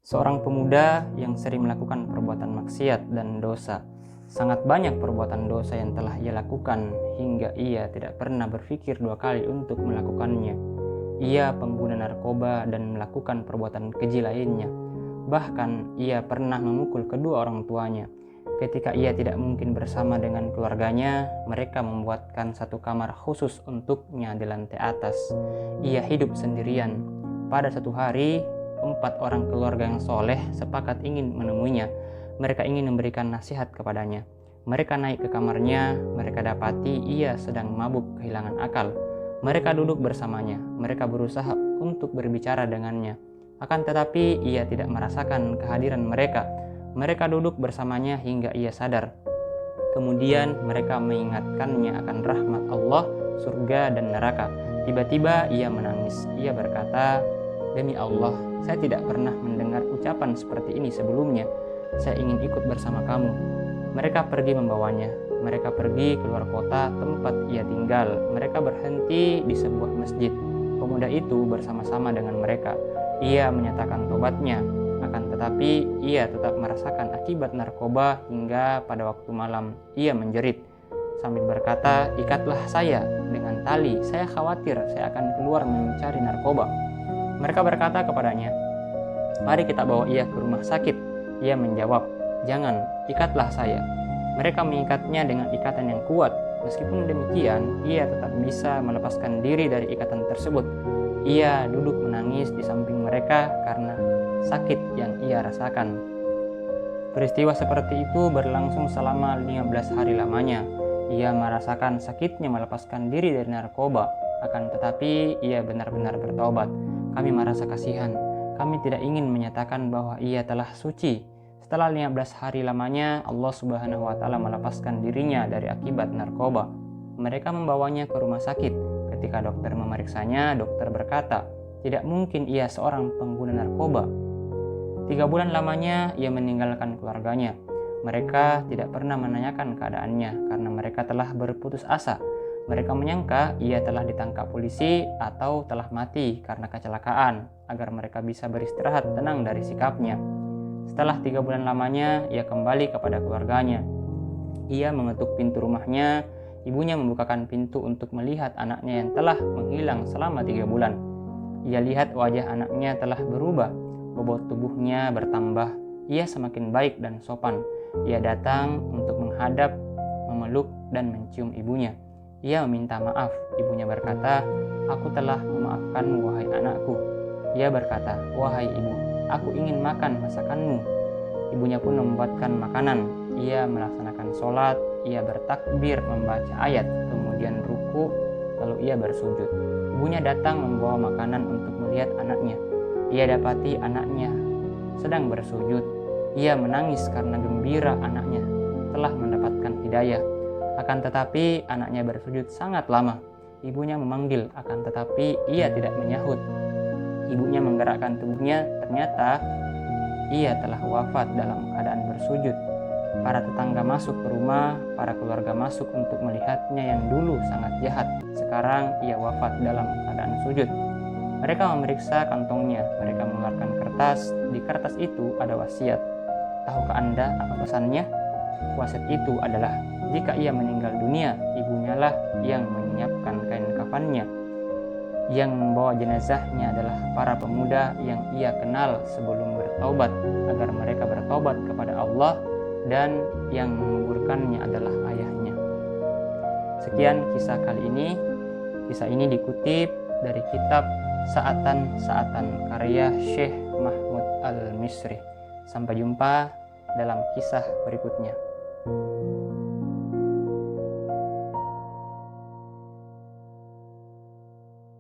Seorang pemuda yang sering melakukan perbuatan maksiat dan dosa. Sangat banyak perbuatan dosa yang telah ia lakukan hingga ia tidak pernah berpikir dua kali untuk melakukannya. Ia pengguna narkoba dan melakukan perbuatan keji lainnya. Bahkan ia pernah memukul kedua orang tuanya. Ketika ia tidak mungkin bersama dengan keluarganya, mereka membuatkan satu kamar khusus untuknya di lantai atas. Ia hidup sendirian. Pada satu hari, 4 orang keluarga yang soleh sepakat ingin menemuinya. Mereka ingin memberikan nasihat kepadanya. Mereka naik ke kamarnya. Mereka dapati ia sedang mabuk kehilangan akal. Mereka duduk bersamanya. Mereka berusaha untuk berbicara dengannya. Akan tetapi ia tidak merasakan kehadiran mereka. Mereka duduk bersamanya hingga ia sadar. Kemudian mereka mengingatkannya akan rahmat Allah, surga dan neraka. Tiba-tiba ia menangis. Ia berkata, "Demi Allah, saya tidak pernah mendengar ucapan seperti ini sebelumnya. Saya ingin ikut bersama kamu." Mereka pergi membawanya. Mereka pergi keluar kota tempat ia tinggal. Mereka berhenti di sebuah masjid. Pemuda itu bersama-sama dengan mereka. Ia menyatakan tobatnya. Akan tetapi ia tetap merasakan akibat narkoba hingga pada waktu malam ia menjerit sambil berkata, "Ikatlah saya dengan tali. Saya khawatir saya akan keluar mencari narkoba." Mereka berkata kepadanya, "Mari kita bawa ia ke rumah sakit." Ia menjawab, "Jangan, ikatlah saya." Mereka mengikatnya dengan ikatan yang kuat. Meskipun demikian, ia tetap bisa melepaskan diri dari ikatan tersebut. Ia duduk menangis di samping mereka karena sakit yang ia rasakan. Peristiwa seperti itu berlangsung selama 15 hari lamanya. Ia merasakan sakitnya melepaskan diri dari narkoba. Akan tetapi ia benar-benar bertobat. Kami merasa kasihan. Kami tidak ingin menyatakan bahwa ia telah suci. Setelah 15 hari lamanya, Allah Subhanahu wa Ta'ala melepaskan dirinya dari akibat narkoba. Mereka membawanya ke rumah sakit. Ketika dokter memeriksanya, dokter berkata, tidak mungkin ia seorang pengguna narkoba. 3 bulan lamanya ia meninggalkan keluarganya. Mereka tidak pernah menanyakan keadaannya karena mereka telah berputus asa. Mereka menyangka ia telah ditangkap polisi atau telah mati karena kecelakaan agar mereka bisa beristirahat tenang dari sikapnya. Setelah 3 bulan lamanya, ia kembali kepada keluarganya. Ia mengetuk pintu rumahnya. Ibunya membukakan pintu untuk melihat anaknya yang telah menghilang selama 3 bulan. Ia lihat wajah anaknya telah berubah. Bobot tubuhnya bertambah. Ia semakin baik dan sopan. Ia datang untuk menghadap, memeluk, dan mencium ibunya. Ia meminta maaf. Ibunya berkata, "Aku telah memaafkanmu, wahai anakku." Ia berkata, "Wahai ibu, aku ingin makan masakanmu." Ibunya pun membuatkan makanan. Ia melaksanakan sholat. Ia bertakbir membaca ayat, kemudian ruku, lalu ia bersujud. Ibunya datang membawa makanan untuk melihat anaknya. Ia dapati anaknya sedang bersujud. Ia menangis karena gembira anaknya telah mendapatkan hidayah. Akan tetapi anaknya bersujud sangat lama. Ibunya memanggil, akan tetapi ia tidak menyahut. Ibunya menggerakkan tubuhnya, ternyata ia telah wafat dalam keadaan bersujud. Para tetangga masuk ke rumah, para keluarga masuk untuk melihatnya yang dulu sangat jahat. Sekarang ia wafat dalam keadaan sujud. Mereka memeriksa kantongnya, mereka mengeluarkan kertas. Di kertas itu ada wasiat. Tahukah Anda apa pesannya? Wasiat itu adalah, jika ia meninggal dunia, ibunya lah yang menyiapkan kain kafannya. Yang membawa jenazahnya adalah para pemuda yang ia kenal sebelum bertaubat, agar mereka bertaubat kepada Allah, dan yang menguburkannya adalah ayahnya. Sekian kisah kali ini. Kisah ini dikutip dari kitab Saatan-Saatan karya Syekh Mahmud Al-Misri. Sampai jumpa dalam kisah berikutnya.